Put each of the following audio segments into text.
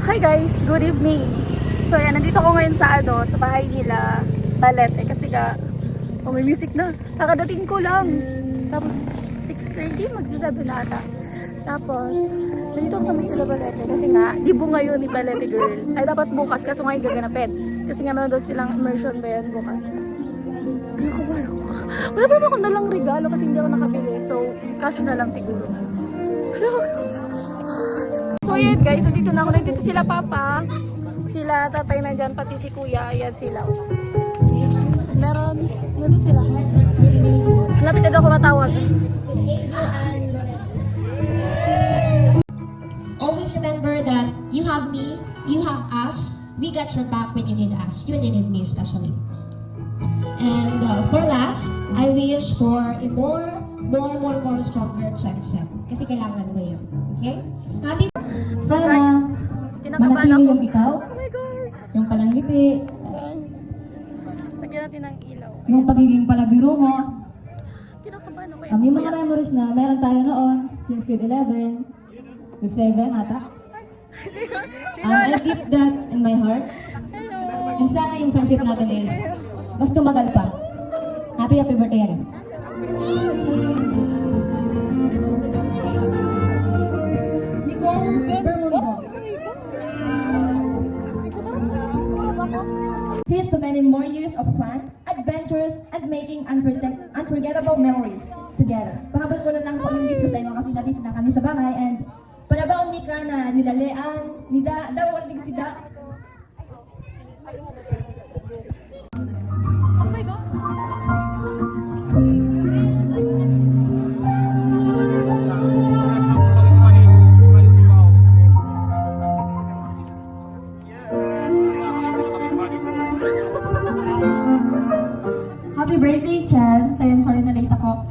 Hi guys, good evening. So yan, nandito ko ngayon sa sa bahay nila Ballet. Kasi may music na. Kakadating ko lang. Tapos 6:30 magsasabi na ata. Tapos nandito ako sa may nila Ballet. Kasi libo ngayon ni Ballet Girl. Ay dapat bukas, kaso ngayon gaganapin. Kasi meron daw silang immersion ba yan bukas. Wala pa akong dalang regalo kasi hindi ako nakabili. So cash na lang siguro. So yun guys, so dito na ako. Dito sila papa, sila tatay nandyan, pati si kuya, ayan sila. Meron, nandun sila. Lapit na daw ako matawag. Always remember that you have me, you have us, we got your back when you need us, when you need me especially. And for last, I wish for a more stronger Chen. Kasi kailangan mo yun. Okay? Happy So guys, kinakabahan ako. Yung ikaw, Oh my God! yung palangiti, Lagyan natin ng ilaw. yung pagiging palabiro mo. Kinakabahan ako. Yung mga memories na meron tayo noon, since grade 11, grade 7 ata. I keep that in my heart. Hello! And sana yung friendship natin is mas tumagal pa. Happy birthday again. Nicole Bermundo. Here's to many more years of fun, adventures, and making unforgettable memories together. Pahabol ko na lang po yung gift ko sa inyo kasi nabis na kami sa bahay and panabaon ni ka na nilalean, daw ang tigsida. Oh my God! Happy birthday, Chen. So, sorry na late ako.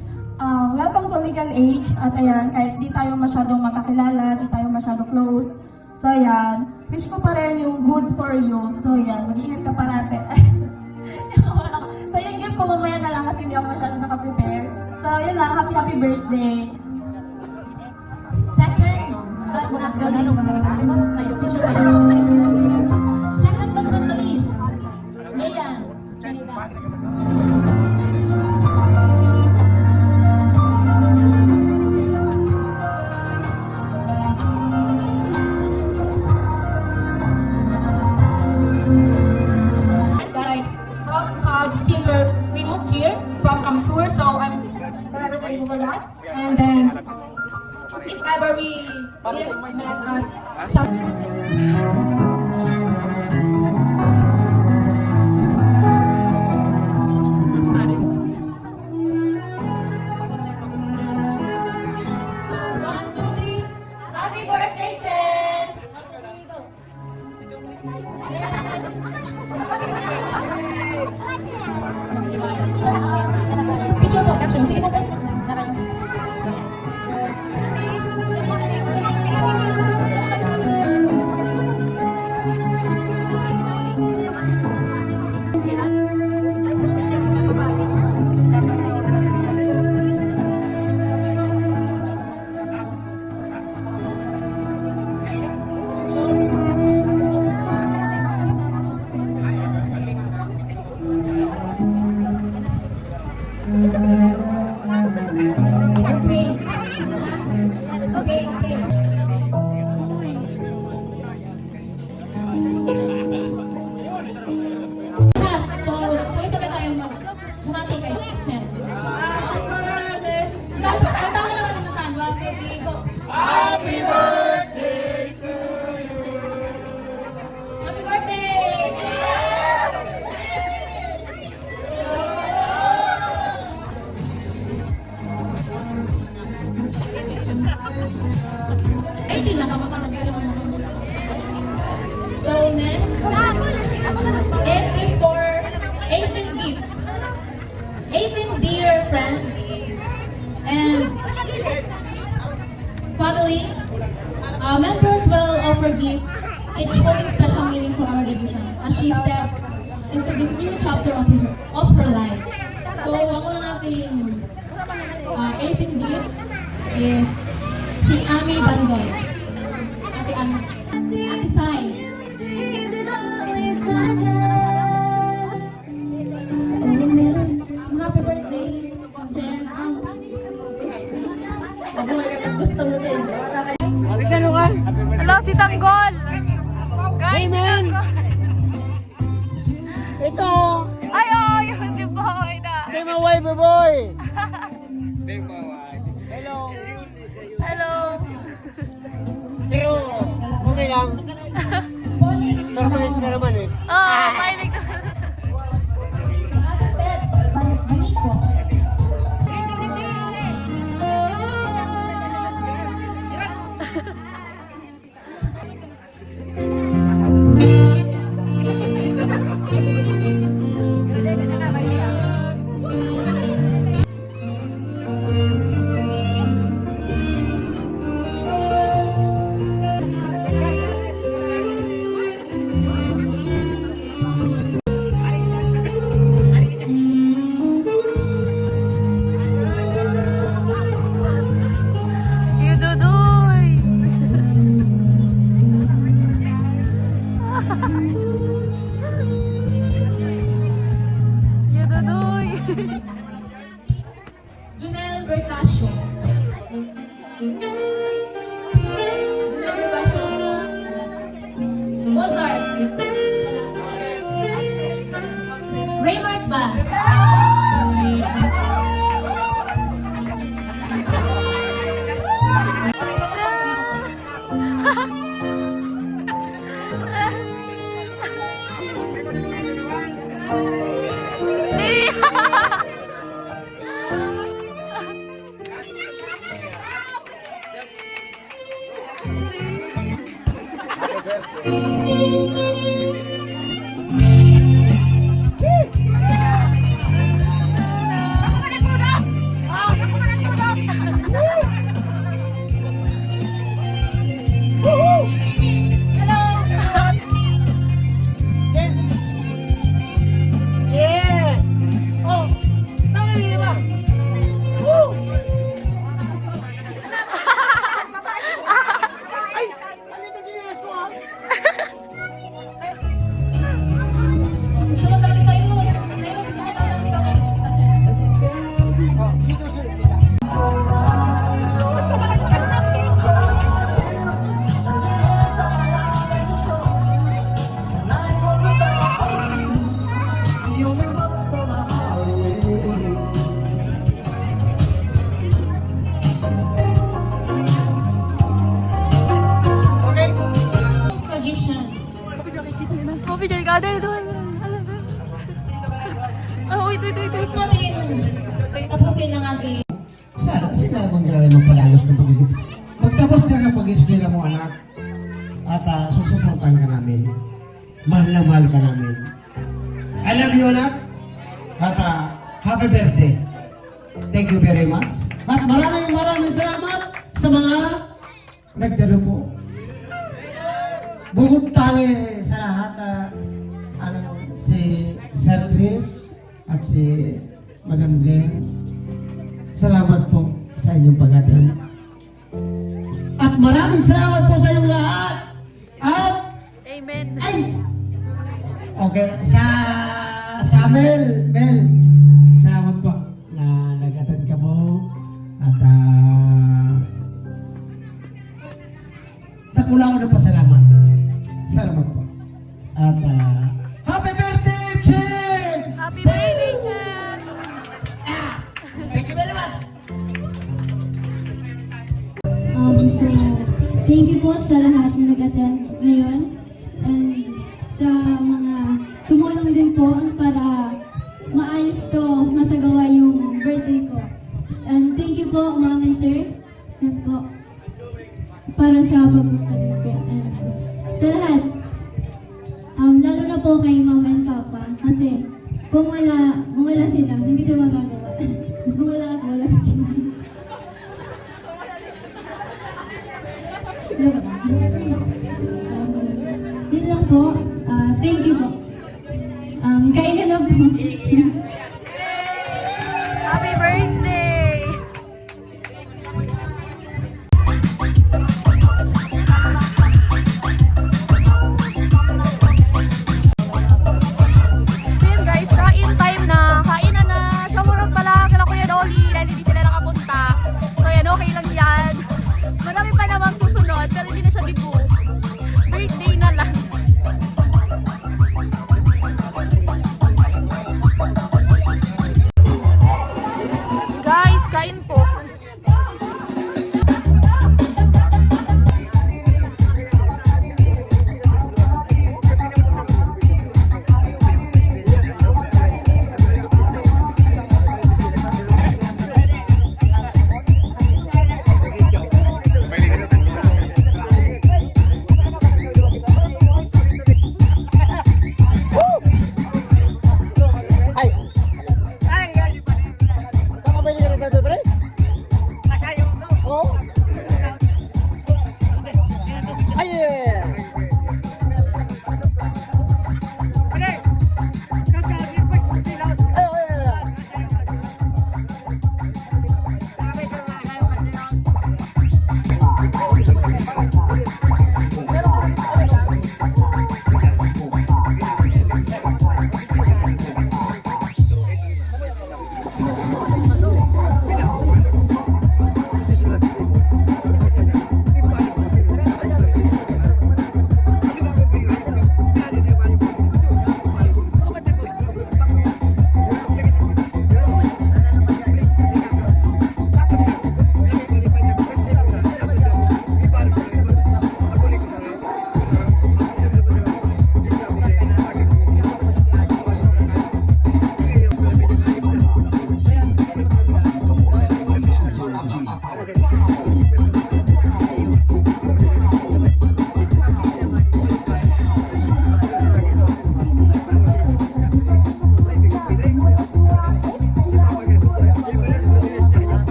Welcome to Legal Age. At ayan, kahit di tayo masyadong magkakilala, di tayo masyadong close. So, ayan, wish ko pa rin yung good for you. So, ayan, mag-iingat ka parate. So, yung gift ko mamaya na lang kasi hindi ako masyadong nakaprepare. So, yun lang, happy birthday. second but not the least. Second but not the least. Leyan, Trinidad. Since we moved here from Kamsur, so I'm forever grateful for that. And then, if ever we Happy birthday, Chen! picture po, caption. Sige po. So, sabay tayo bumati kay Chen. Tatawa naman ang katan. 1, 2, 3, go! Happy birthday to you! Happy birthday! Ay, di na kapapalagay naman ako. So, next. It is for 18 gifts. 18 dear friends and family. Members will offer gifts, each holding special meaning for our debutant as she steps into this new chapter of her life. So, ang una nating 18 gifts is si Ami Bandoy. Ate Ami. Ate Sai. Happy birthday, Jen. Gusto mo siya. Hello, si Tanggol! Guys, si man. Tanggol! Ito! Ay, oh, yung si Boy na. Hey, my wife, boy! Hello! Hello! Pero, okay lang. Surprise ka naman eh. Oh, mahilig na. Baniko. Yududuy! Yududuy! Junel Bertasio. Junel Bertasio. Mozart. Raymart Bass. Yeah! Oh! Tama din ba? Woo! Ay! Ano ito sinilas ko ha? Gusto mo talaga sa Inus. Sa Inus, gusto ko talaga hindi kami. Kita siya. Oh, dito sulit kita. Okay? Traditions. Kopi jadi kada itu. Oh, itu. Natin, tapusin lang ating Sana sila mangyari magpalagos ng pag-isip. Pagtapos na ng pag-isip mo anak, at susuportan ka namin. Mahal na mahal ka namin. I love you anak. At happy birthday. Thank you very much. At maraming salamat sa mga nagdalo po. Bukod tali sa lahat, si Sir Chris at si Madam Glenn. Salamat po sa inyong pag-attend. At maraming salamat po sa inyong lahat. At, Amen. ay! Okay, sa Mel, salamat po na nag-attend ka po. At, nakula ko na pasalamat. Salamat po. At, happy birthday, Chen! Happy birthday, Chen! Thank you very much! So, thank you po sa lahat na nag-attend ngayon and sa mga tumulong din po para maayos to, masagawa yung birthday ko. And thank you po, Ma'am and Sir, yan po, para sa pagpunta din po. And sa lahat, lalo na po kay Mama and Papa kasi kung wala sila, hindi ko magagawa. Mas kung wala ako, wala sila. Yun lang po. Thank you po. Kain na po. Happy birthday!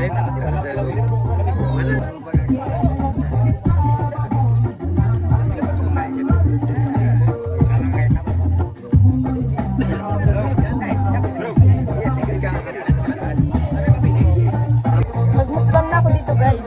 Magmukbang na ako dito, guys.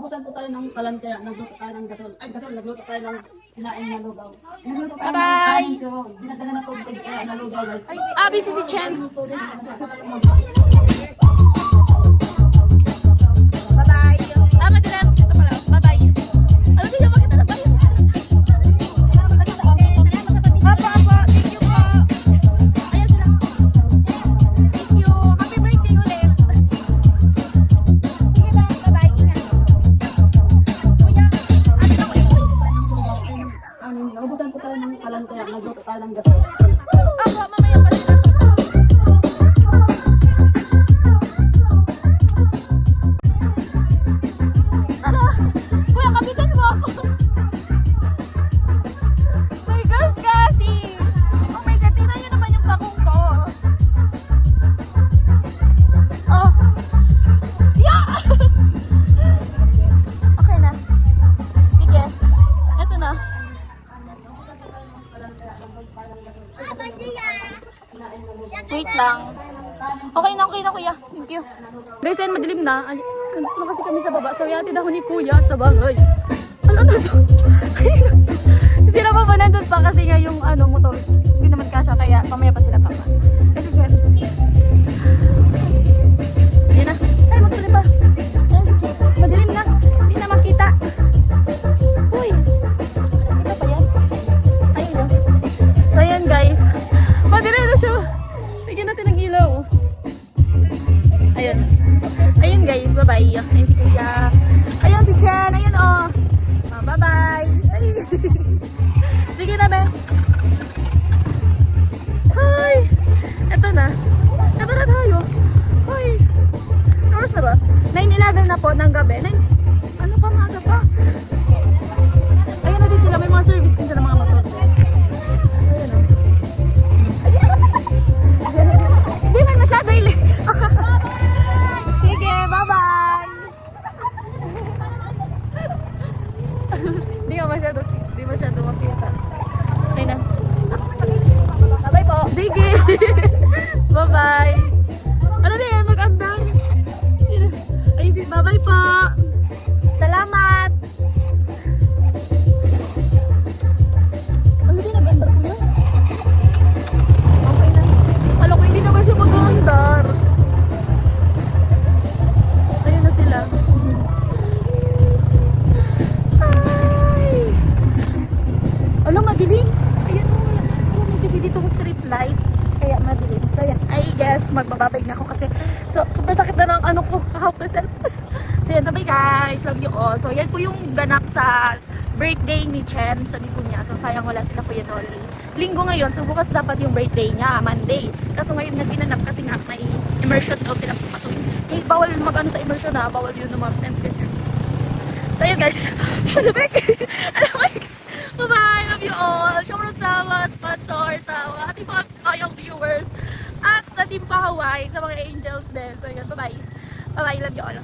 naubusan po tayo ng kalantya, nagluto tayo ng gasol. Ay, gasol, nagluto tayo ng sinaing na lugaw. Nagluto tayo ng Bye-bye. kanin, pero dinadagan na tubig kaya na lugaw, guys. Busy si Chen. Bye-bye. Madilim. Ito pala. Bye-bye. Alam niyo, makita na ba yun? Apa. Thank you po. Ayan sila. Thank you. Happy birthday ulit. Sige ba? Bye-bye. Ingat. Kuya, ano ako ito? Anin, naubusan po tayo ng kalantya, nagluto tayo ng gasol. Apa, mamaya pa sila. Ano? Kuya, kapitan mo ako. My God, kasi. Oh my God, tingnan nyo naman yung takong ko. Oh. Yeah! Okay na. Sige. Eto na. Wait lang. Okay na kuya. Thank you. Guys, ayun, madilim na. Nandito na kasi kami sa baba. So, yatid ako ni kuya sa bahay. Ano na to? Sila pa nandun pa kasi nga yung motor. Hindi naman kasha, kaya mamaya pa sila pa. Kasi Jen. Yan na. Ay, motor pa. Ayan si Jen. Madilim na. Hindi na makita. Uy. Kita pa yan. Ayun yun. So, ayan guys. Madilim na siya. Bigyan natin ng ilaw. Ayun. Ayun guys, bye-bye. Ayun si Kuya. Ayun si Chen. Ayun oh. Bye-bye. Ay. Sige na, be. Hi. Ito na. Ito na tayo. Hi. Oras na ba? 9:11 na po ng gabi. Ano pa, maaga pa. Ayun na din sila. May mga service din sila mga motor. Ayun oh. Hindi man masyado ili. Sige, bye-bye. Hindi masyado makita. Okay na. Bye-bye po. Sige. Bye-bye. Ano na yan? Mag-andang. Ayun, bye-bye po. Salamat. Ano din, nag-andar ko yan? Okay na. Alam ko, hindi naman siya mag-andar. Ayun na sila. Hi! Alam, madilim. Ayun o. Kasi dito ko street light. Kaya madilim. So, yan. I guess, magbababay na ako kasi super sakit na ng ano ko. Kahawak na cellphone. So, yan. Bye guys. Love you all. So, yan po yung ganap sa birthday ni Chen sa dito niya. So, sayang wala sila Kuya Dolly. Linggo ngayon. So, bukas dapat yung birthday niya. Monday. Kaso ngayon nagpinanap kasi nga may immersion daw sila papasok. Eh, bawal mag-ano sa immersion ha. Bawal yun ng mga sentence. So, yun guys. Ano ba? Bye-bye. Love you all. Shoutout sa mga sponsor, sa ating mga loyal viewers. At sa Team Pahaway, sa mga angels din. So, yun. Bye-bye. Bye-bye. Love you all.